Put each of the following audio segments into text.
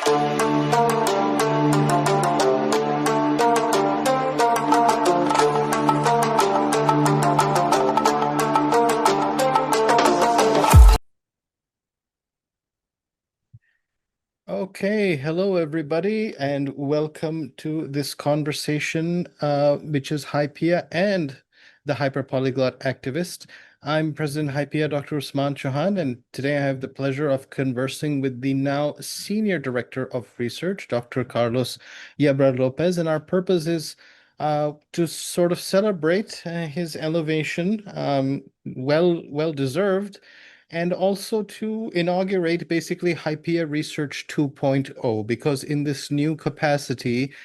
Okay, hello everybody, and welcome to this conversation, which is Hypia and the Hyperpolyglot activist. I'm President Hypia, Dr. Usman Chauhan, and today I have the pleasure of conversing with the now Senior Director of Research, Dr. Carlos Yebra Lopez, and our purpose is to sort of celebrate his elevation, well deserved, and also to inaugurate basically Hypia Research 2.0, because in this new capacity,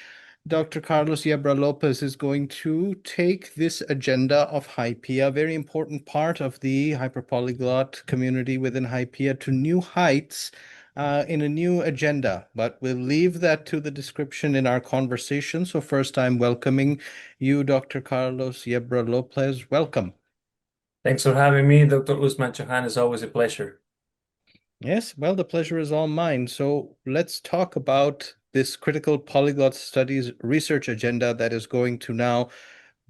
Dr. Carlos Yebra Lopez is going to take this agenda of Hypia, a very important part of the hyperpolyglot community within Hypia, to new heights in a new agenda. But we'll leave that to the description in our conversation. So first, I'm welcoming you, Dr. Carlos Yebra Lopez. Welcome. Thanks for having me, Dr. Usman Chauhan. It's always a pleasure. Yes, well, the pleasure is all mine. So let's talk about this critical polyglot studies research agenda that is going to now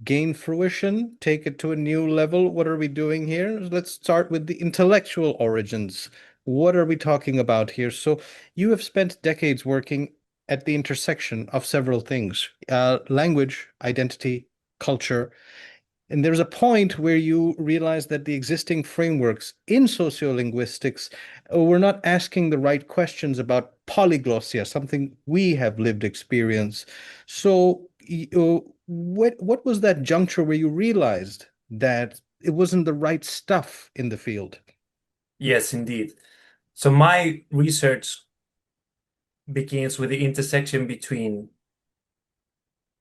gain fruition, take it to a new level. What are we doing here? Let's start with the intellectual origins. What are we talking about here? So you have spent decades working at the intersection of several things, language, identity, culture, and there's a point where you realize that the existing frameworks in sociolinguistics were not asking the right questions about polyglossia, something we have lived experience. So, what was that juncture where you realized that it wasn't the right stuff in the field? Yes, indeed. So my research begins with the intersection between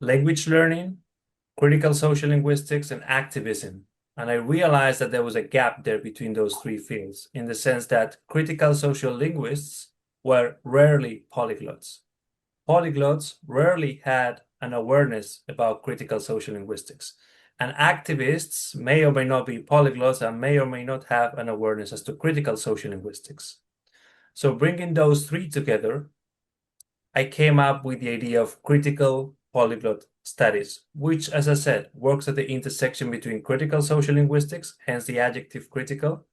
language learning, critical social linguistics, and activism. And I realized that there was a gap there between those three fields, in the sense that critical social linguists were rarely polyglots. Polyglots rarely had an awareness about critical social linguistics. And activists may or may not be polyglots and may or may not have an awareness as to critical social linguistics. So bringing those three together, I came up with the idea of critical polyglot studies, which, as I said, works at the intersection between critical social linguistics, hence the adjective critical,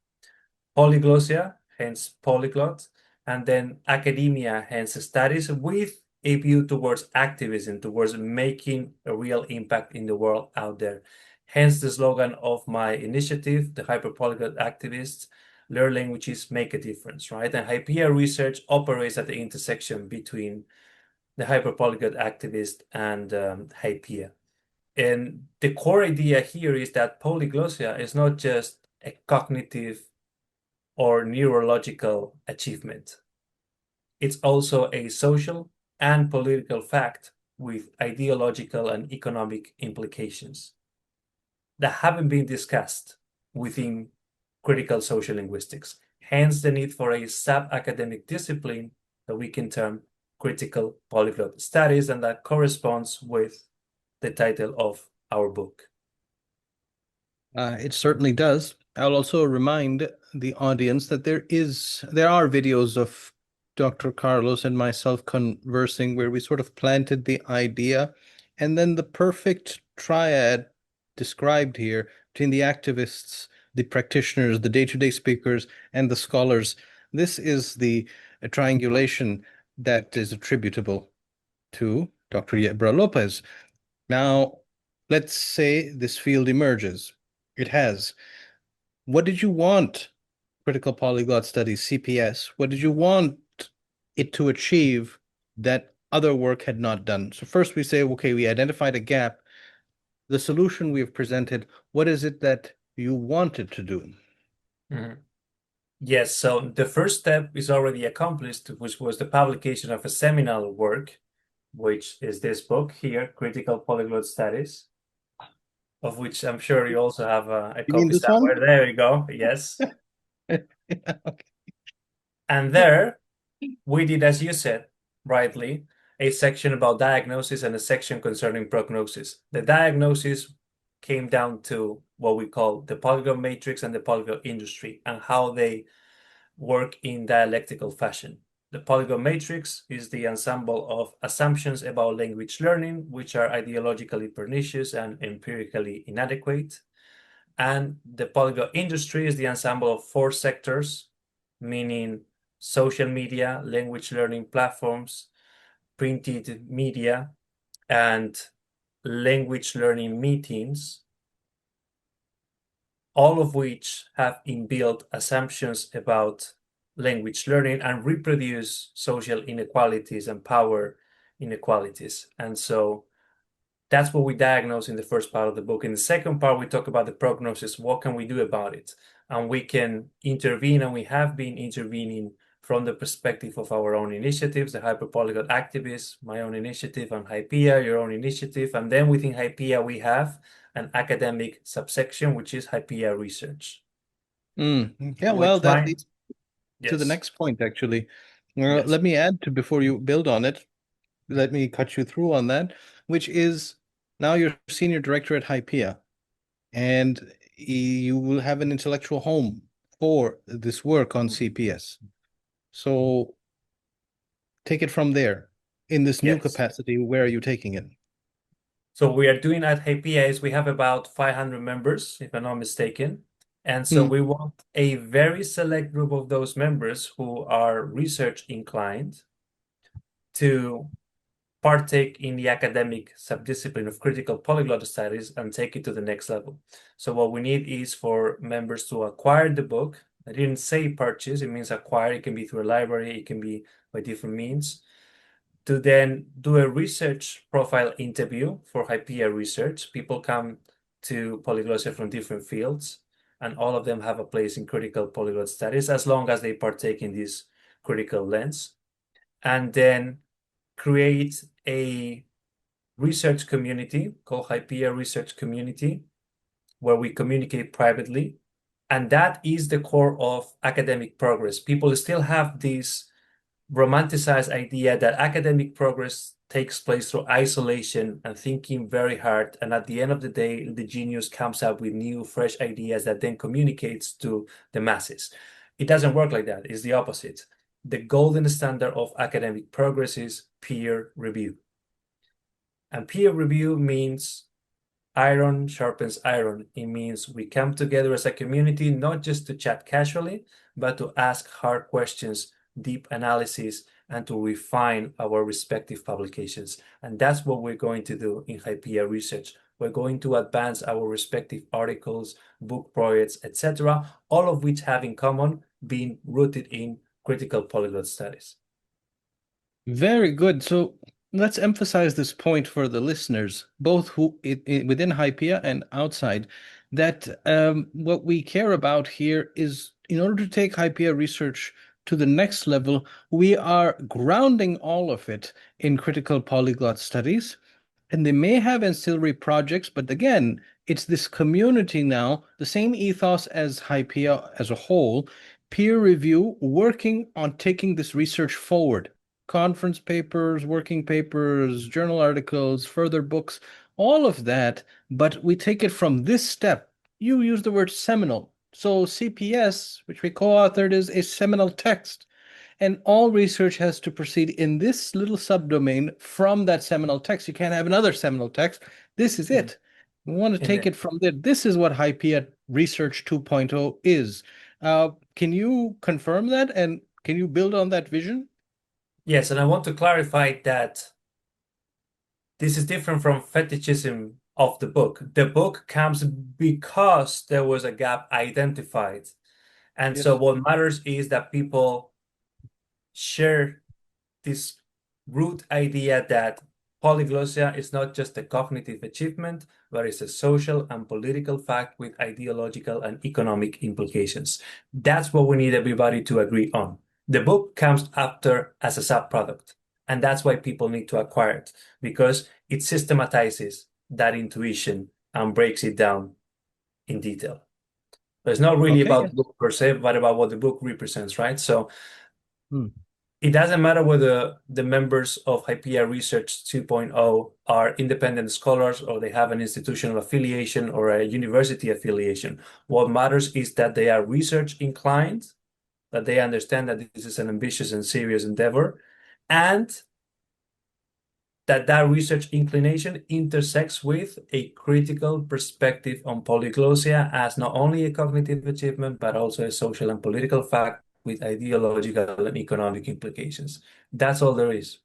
polyglossia, hence polyglot, and then academia, hence studies, with a view towards activism, towards making a real impact in the world out there. Hence the slogan of my initiative, the Hyperpolyglot Activists, learn languages, make a difference, right? And Hypia research operates at the intersection between the Hyperpolyglot Activist and Hypia. And the core idea here is that polyglossia is not just a cognitive or neurological achievement. It's also a social and political fact with ideological and economic implications that haven't been discussed within critical social linguistics. Hence the need for a sub-academic discipline that we can term critical polyglot studies, and that corresponds with the title of our book. It certainly does. I'll also remind the audience that there are videos of Dr. Carlos and myself conversing where we sort of planted the idea, and then the perfect triad described here between the activists, the practitioners, the day-to-day speakers, and the scholars. This is the triangulation that is attributable to Dr. Yebra Lopez. Now, let's say this field emerges. It has. What did you want Critical Polyglot Studies, CPS? What did you want it to achieve that other work had not done? So first we say, okay, we identified a gap. The solution we have presented, what is it that you wanted to do? Mhm. Yes, so the first step is already accomplished, which was the publication of a seminal work, which is this book here, Critical Polyglot Studies, of which I'm sure you also have a You mean copy this one? somewhere. There you go. Yes. Okay. And there we did, as you said, rightly, a section about diagnosis and a section concerning prognosis. The diagnosis came down to what we call the polyglot matrix and the polyglot industry and how they work in dialectical fashion. The polyglot matrix is the ensemble of assumptions about language learning, which are ideologically pernicious and empirically inadequate. And the polyglot industry is the ensemble of four sectors, meaning social media, language learning platforms, printed media, and language learning meetings, all of which have inbuilt assumptions about language learning and reproduce social inequalities and power inequalities. And so that's what we diagnose in the first part of the book. In the second part, we talk about the prognosis. What can we do about it? And we can intervene, and we have been intervening from the perspective of our own initiatives, the Hyperpolyglot activists, my own initiative, and Hypia, your own initiative. And then within Hypia, we have an academic subsection, which is Hypia research. Yeah, We're well, that trying, leads to the yes, next point, actually. yes. Let me add to before you build on it, let me cut you through on that, which is now you're senior director at Hypia, and you will have an intellectual home for this work on CPS. So take it from there. In this new Yes. capacity, where are you taking it? So we are doing at Hypia is we have about 500 members, if I'm not mistaken. And so Hmm. we want a very select group of those members who are research inclined to partake in the academic subdiscipline of critical polyglot studies and take it to the next level. So what we need is for members to acquire the book. I didn't say purchase, it means acquire. It can be through a library, it can be by different means. To then do a research profile interview for Hypia research. People come to Polyglossia from different fields, and all of them have a place in critical polyglot studies as long as they partake in this critical lens. And then create a research community called Hypia Research Community, where we communicate privately. And that is the core of academic progress. People still have this romanticized idea that academic progress takes place through isolation and thinking very hard. And at the end of the day, the genius comes up with new, fresh ideas that then communicates to the masses. It doesn't work like that. It's the opposite. The golden standard of academic progress is peer review. And peer review means iron sharpens iron. It means we come together as a community, not just to chat casually, but to ask hard questions, deep analysis, and to refine our respective publications. And that's what we're going to do in Hypia Research. We're going to advance our respective articles, book projects, etc., all of which have in common being rooted in critical polyglot studies. Very good. So let's emphasize this point for the listeners, both within Hypia and outside, that what we care about here is in order to take Hypia research to the next level, we are grounding all of it in critical polyglot studies. And they may have ancillary projects, but again, it's this community now, the same ethos as Hypia as a whole, peer review, working on taking this research forward. Conference papers, working papers, journal articles, further books, all of that. But we take it from this step. You use the word seminal. So CPS, which we co-authored, is a seminal text. And all research has to proceed in this little subdomain from that seminal text. You can't have another seminal text. This is it. We want to take Indeed. it from there. This is what Hypia Research 2.0 is. Can you confirm that and can you build on that vision? Yes, and I want to clarify that this is different from fetishism of the book. The book comes because there was a gap identified. And so Yes. what matters is that people share this root idea that polyglossia is not just a cognitive achievement, but it's a social and political fact with ideological and economic implications. That's what we need everybody to agree on. The book comes after as a subproduct, and that's why people need to acquire it, because it systematizes that intuition and breaks it down in detail. So it's not really Okay. about the book per se, but about what the book represents, right? So Hmm. it doesn't matter whether the members of Hypia Research 2.0 are independent scholars or they have an institutional affiliation or a university affiliation. What matters is that they are research inclined that they understand that this is an ambitious and serious endeavor, and that research inclination intersects with a critical perspective on polyglossia as not only a cognitive achievement, but also a social and political fact with ideological and economic implications. That's all there is.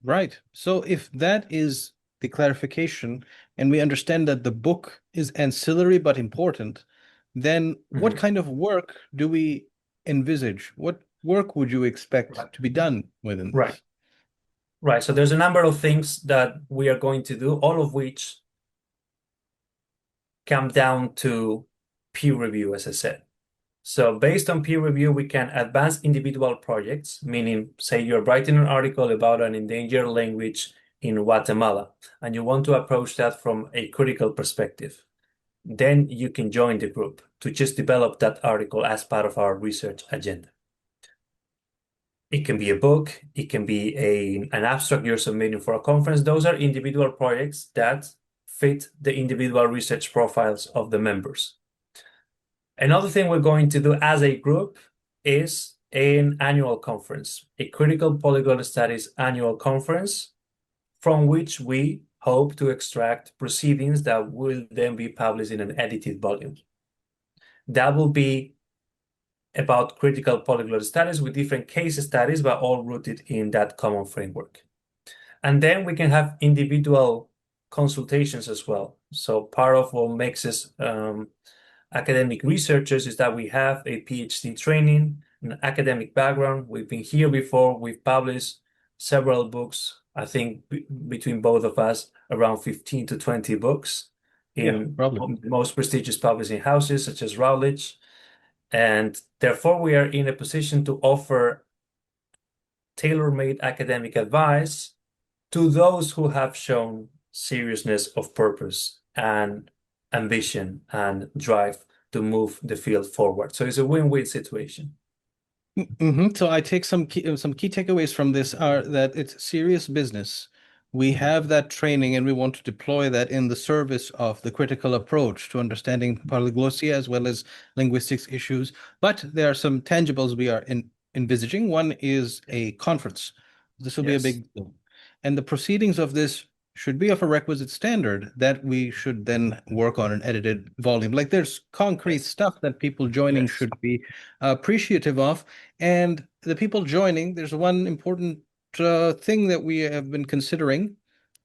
Right. So if that is the clarification, and we understand that the book is ancillary but important, then what Mhm. kind of work do we envisage? What work would you expect Right. to be done within Right. this? Right. So there's a number of things that we are going to do, all of which come down to peer review, as I said. So based on peer review, we can advance individual projects, meaning, say you're writing an article about an endangered language in Guatemala, and you want to approach that from a critical perspective. Then you can join the group to just develop that article as part of our research agenda. It can be a book, it can be an abstract you're submitting for a conference. Those are individual projects that fit the individual research profiles of the members. Another thing we're going to do as a group is an annual conference, a critical polyglot studies annual conference, from which we hope to extract proceedings that will then be published in an edited volume. That will be about critical polyglot studies with different case studies, but all rooted in that common framework. And then we can have individual consultations as well. So part of what makes us academic researchers is that we have a PhD training, an academic background. We've been here before. We've published several books. I think between both of us, around 15 to 20 books Yeah, in probably. most prestigious publishing houses such as Routledge. And therefore, we are in a position to offer tailor-made academic advice to those who have shown seriousness of purpose and ambition and drive to move the field forward. So it's a win-win situation. So I take some key takeaways from this are that it's serious business. We have that training and we want to deploy that in the service of the critical approach to understanding polyglossia as well as linguistics issues. But there are some tangibles we are envisaging. One is a conference. This will be a Yes. big deal. And the proceedings of this should be of a requisite standard that we should then work on an edited volume. Like there's concrete Yes. stuff that people joining Yes. should be appreciative of. And the people joining, there's one important thing that we have been considering.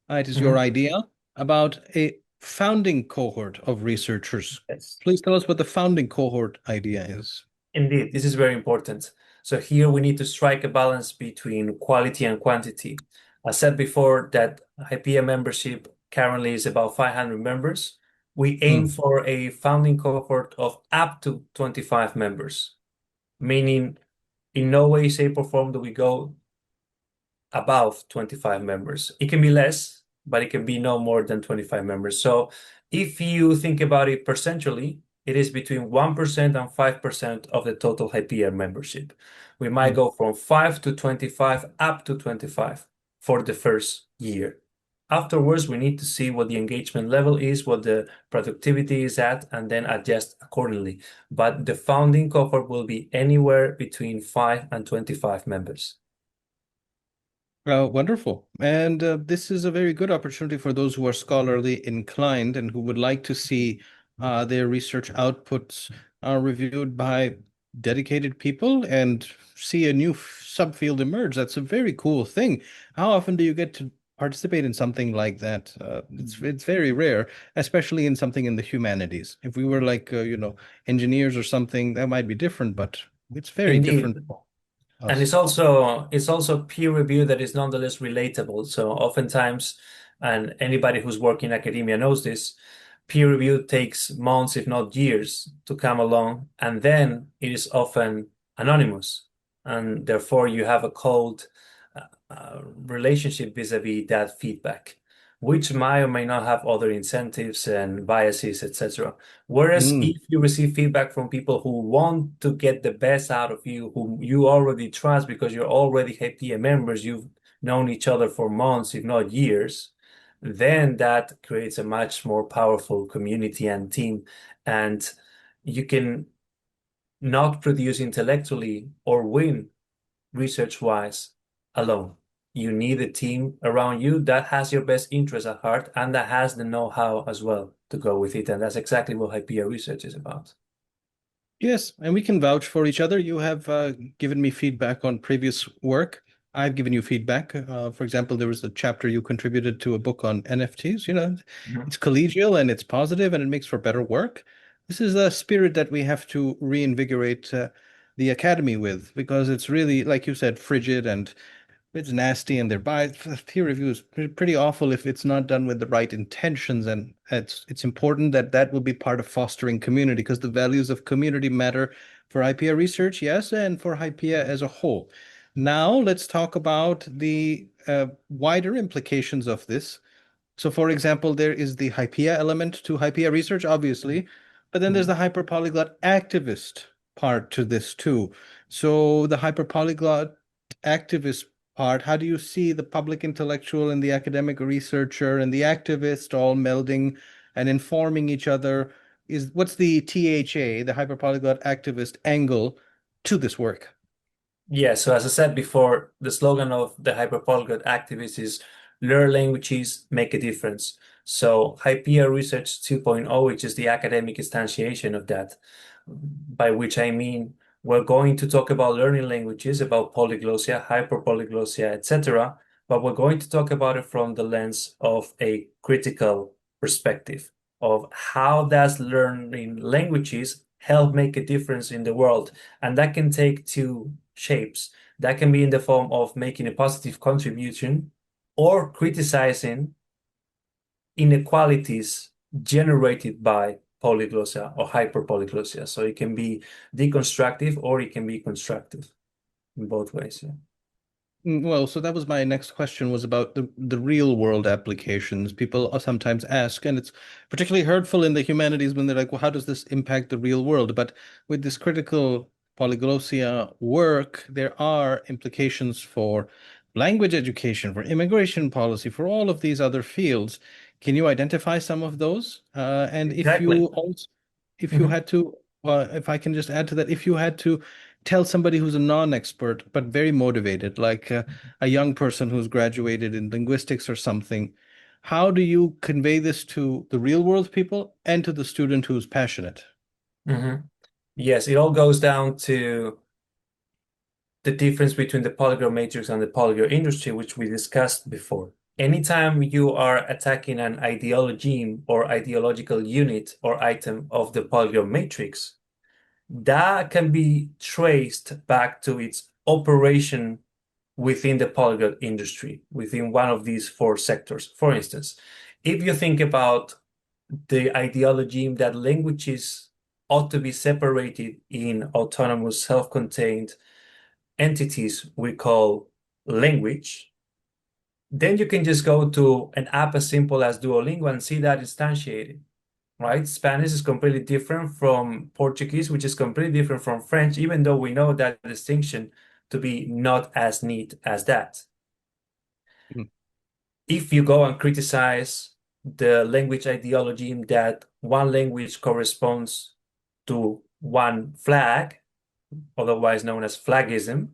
It is your Mhm. idea about a founding cohort of researchers. Yes. Please tell us what the founding cohort idea is. Indeed, this is very important. So here we need to strike a balance between quality and quantity. I said before that Hypia membership currently is about 500 members. We aim Mm. for a founding cohort of up to 25 members, meaning in no way, shape, or form do we go above 25 members. It can be less, but it can be no more than 25 members. So if you think about it percentually, it is between 1% and 5% of the total Hypia membership. We might Mm. go from 5 to 25 up to 25 for the first year. Afterwards, we need to see what the engagement level is, what the productivity is at, and then adjust accordingly. But the founding cohort will be anywhere between 5 and 25 members. Wonderful. And this is a very good opportunity for those who are scholarly inclined and who would like to see their research outputs reviewed by dedicated people and see a new subfield emerge. That's a very cool thing. How often do you get to participate in something like that? It's very rare, especially in something in the humanities. If we were like engineers or something, that might be different, but it's very Indeed. different for And us. it's also peer review that is nonetheless relatable. So oftentimes, and anybody who's working in academia knows this, peer review takes months, if not years, to come along, and then it is often anonymous, and therefore you have a cold relationship vis-a-vis that feedback, which may or may not have other incentives and biases, etc. Whereas Mm. if you receive feedback from people who want to get the best out of you, whom you already trust because you're already happy members, you've known each other for months, if not years, then that creates a much more powerful community and team. And you can not produce intellectually or win research-wise alone. You need a team around you that has your best interests at heart and that has the know-how as well to go with it. And that's exactly what Hypia research is about. Yes, and we can vouch for each other. You have given me feedback on previous work. I've given you feedback. For example, there was a chapter you contributed to a book on NFTs. Mhm. It's collegial and it's positive and it makes for better work. This is a spirit that we have to reinvigorate the academy with because it's really, like you said, frigid and it's nasty and their peer review is pretty awful if it's not done with the right intentions. And it's important that that will be part of fostering community because the values of community matter for IPA research, yes, and for IPA as a whole. Now let's talk about the wider implications of this. So, for example, there is the Hypia element to Hypia research, obviously, but then there's Mhm. the hyperpolyglot activist part to this too. So, the hyperpolyglot activist part, how do you see the public intellectual and the academic researcher and the activist all melding and informing each other? What's the THA, the hyperpolyglot activist angle to this work? Yeah, so as I said before, the slogan of the Hyperpolyglot activists is learn languages, make a difference. So Hypia Research 2.0, which is the academic instantiation of that, by which I mean we're going to talk about learning languages, about polyglossia, hyperpolyglossia, etc., but we're going to talk about it from the lens of a critical perspective of how does learning languages help make a difference in the world. And that can take two shapes. That can be in the form of making a positive contribution or criticizing inequalities generated by polyglossia or hyperpolyglossia. So it can be deconstructive or it can be constructive in both ways. Yeah. Well, so that was my next question was about the real world applications. People sometimes ask, and it's particularly hurtful in the humanities when they're like, well, how does this impact the real world? But with this critical polyglossia work, there are implications for language education, for immigration policy, for all of these other fields. Can you identify some of those? And if you Exactly. also, if you Mhm. had to, if I can just add to that, if you had to tell somebody who's a non-expert but very motivated, like a young person who's graduated in linguistics or something, how do you convey this to the real world people and to the student who's passionate? Mhm. Yes, it all goes down to the difference between the polyglot matrix and the polyglot industry, which we discussed before. Anytime you are attacking an ideology or ideological unit or item of the polyglot matrix, that can be traced back to its operation within the polyglot industry, within one of these four sectors. For instance, if you think about the ideology that languages ought to be separated in autonomous, self-contained entities we call language, then you can just go to an app as simple as Duolingo and see that instantiated, right? Spanish is completely different from Portuguese, which is completely different from French, even though we know that distinction to be not as neat as that. Mm. If you go and criticize the language ideology that one language corresponds to one flag, otherwise known as flagism,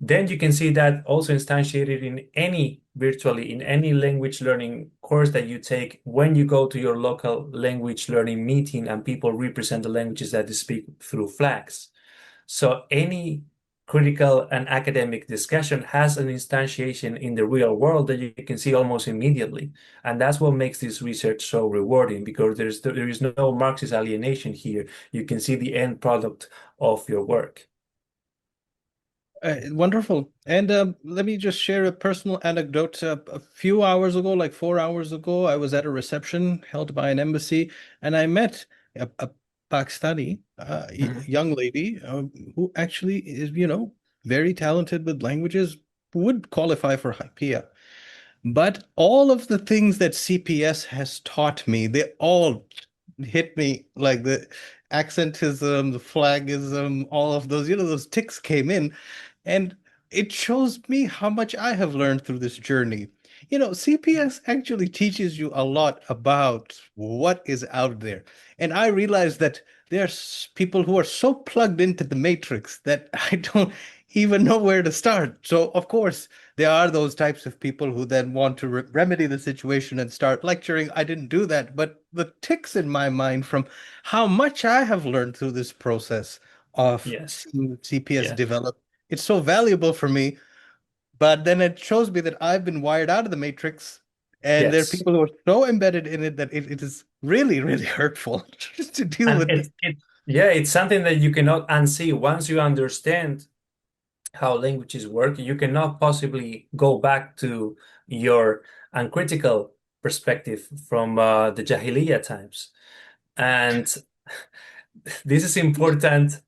then you can see that also instantiated in virtually in any language learning course that you take when you go to your local language learning meeting and people represent the languages that they speak through flags. So any critical and academic discussion has an instantiation in the real world that you can see almost immediately. And that's what makes this research so rewarding because there is no Marxist alienation here. You can see the end product of your work. Wonderful. And let me just share a personal anecdote. A few hours ago, like 4 hours ago, I was at a reception held by an embassy, and I met a Pakistani Mhm. young lady who actually is, very talented with languages, would qualify for Hypia. But all of the things that CPS has taught me, they all hit me like the accentism, the flagism, all of those, those ticks came in. And it shows me how much I have learned through this journey. CPS actually teaches you a lot about what is out there. And I realized that there's people who are so plugged into the matrix that I don't even know where to start. So, of course, there are those types of people who then want to remedy the situation and start lecturing. I didn't do that, but the ticks in my mind from how much I have learned through this process of Yes. seeing CPS Yes. develop. It's so valuable for me, but then it shows me that I've been wired out of the matrix, and there are Yes. people who are so embedded in it that it is really, really hurtful just to deal And with this. yeah, it's something that you cannot unsee. Once you understand how languages work, you cannot possibly go back to your uncritical perspective from the Jahiliyyah times. And this is important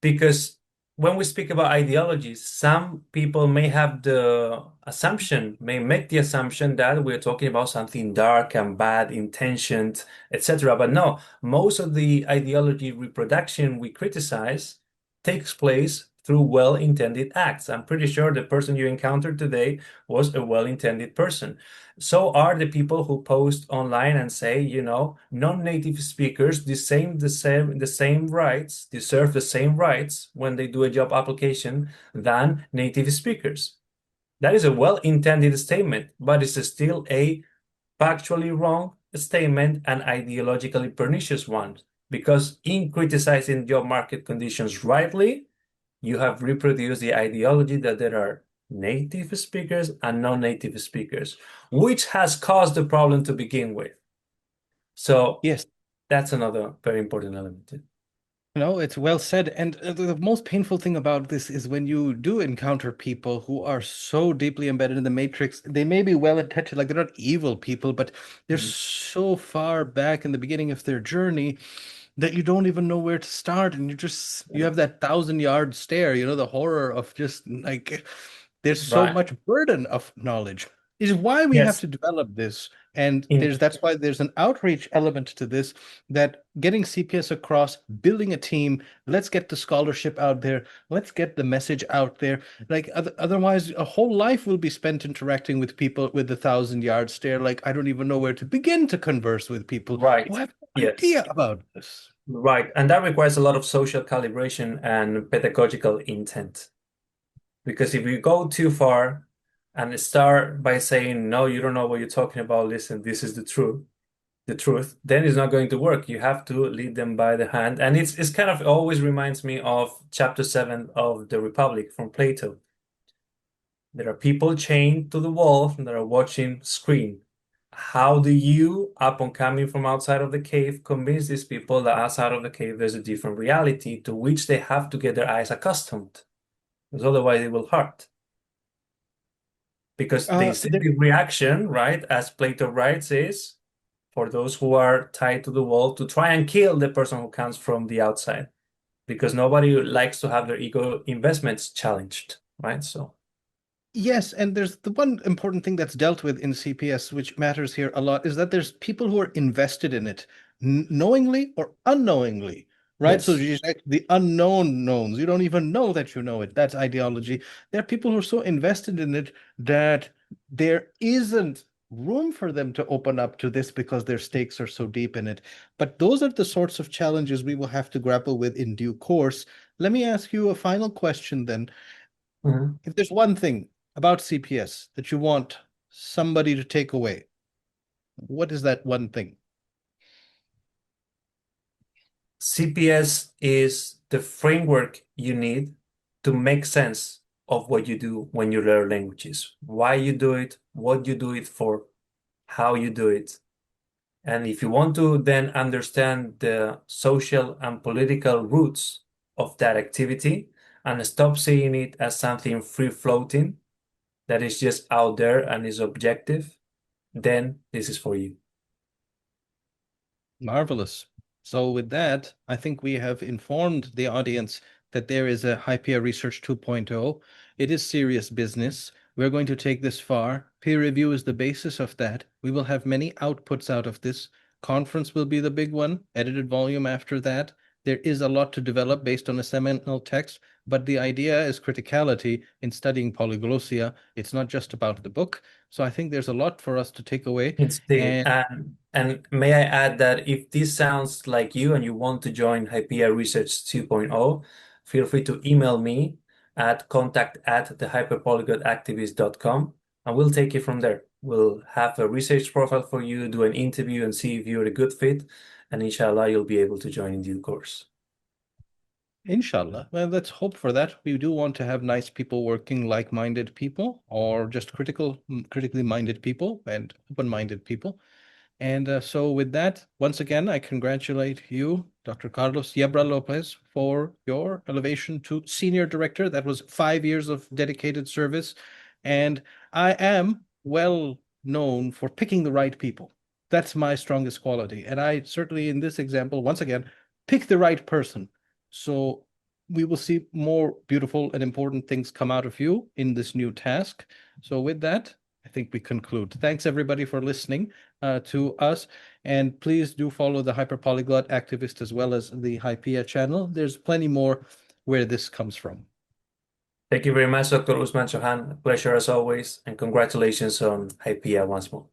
because when we speak about ideologies, some people may have the assumption, may make the assumption that we're talking about something dark and bad intentioned, etc. But no, most of the ideology reproduction we criticize takes place through well-intended acts. I'm pretty sure the person you encountered today was a well-intended person. So are the people who post online and say, non-native speakers the same rights, deserve the same rights when they do a job application than native speakers. That is a well-intended statement, but it's still a factually wrong statement and ideologically pernicious one. Because in criticizing job market conditions rightly, you have reproduced the ideology that there are native speakers and non-native speakers, which has caused the problem to begin with. So Yes. that's another very important element. No, it's well said. And the most painful thing about this is when you do encounter people who are so deeply embedded in the matrix, they may be well intentioned, like they're not evil people, but they're Mhm. so far back in the beginning of their journey that you don't even know where to start. And you have that 1,000-yard stare, the horror of just like there's so Right. much burden of knowledge. Is why we have Yes. to develop this. And In that's why there's an outreach element to this, that getting CPS across, building a team, let's get the scholarship out there, let's get the message out there. Like otherwise, a whole life will be spent interacting with people with the 1,000-yard stare. Like I don't even know where to begin to converse with people who right. have no Yes. idea about this. Right. And that requires a lot of social calibration and pedagogical intent. Because if you go too far and start by saying, no, you don't know what you're talking about, listen, this is the truth, then it's not going to work. You have to lead them by the hand. And it's kind of always reminds me of chapter 7 of the Republic from Plato. There are people chained to the wall that are watching screen. How do you, upon coming from outside of the cave, convince these people that outside of the cave there's a different reality to which they have to get their eyes accustomed? Because otherwise it will hurt. Because the There, instinctive reaction, right, as Plato writes, is for those who are tied to the wall to try and kill the person who comes from the outside, because nobody likes to have their ego investments challenged, right? So, Yes, and there's the one important thing that's dealt with in CPS, which matters here a lot, is that there's people who are invested in it, knowingly or unknowingly, right? So yes, you like the unknown knowns. You don't even know that you know it. That's ideology. There are people who are so invested in it that there isn't room for them to open up to this because their stakes are so deep in it. But those are the sorts of challenges we will have to grapple with in due course. Let me ask you a final question then. Mhm. If there's one thing about CPS that you want somebody to take away, what is that one thing? CPS is the framework you need to make sense of what you do when you learn languages, why you do it, what you do it for, how you do it. And if you want to then understand the social and political roots of that activity and stop seeing it as something free floating that is just out there and is objective, then this is for you. Marvelous. So with that, I think we have informed the audience that there is a Hypia Research 2.0. It is serious business. We're going to take this far. Peer review is the basis of that. We will have many outputs out of this. Conference will be the big one, edited volume after that. There is a lot to develop based on a seminal text, but the idea is criticality in studying polyglossia. It's not just about the book. So I think there's a lot for us to take away. Indeed. And And may I add that if this sounds like you and you want to join Hypia Research 2.0, feel free to email me at contact@thehyperpolyglotactivist.com and we'll take it from there. We'll have a research profile for you, do an interview and see if you're a good fit. And inshallah, you'll be able to join in due course. inshallah, well, let's hope for that. We do want to have nice people working, like-minded people, or just critically minded people and open-minded people. And so with that, once again, I congratulate you, Dr. Carlos Yebra Lopez, for your elevation to senior director. That was 5 years of dedicated service. And I am well known for picking the right people. That's my strongest quality. And I certainly, in this example, once again, pick the right person. So we will see more beautiful and important things come out of you in this new task. So with that, I think we conclude. Thanks everybody for listening to us. And please do follow the Hyperpolyglot Activist as well as the Hypia channel. There's plenty more where this comes from. Thank you very much, Dr. Usman Chauhan. A pleasure as always, and congratulations on Hypia once more.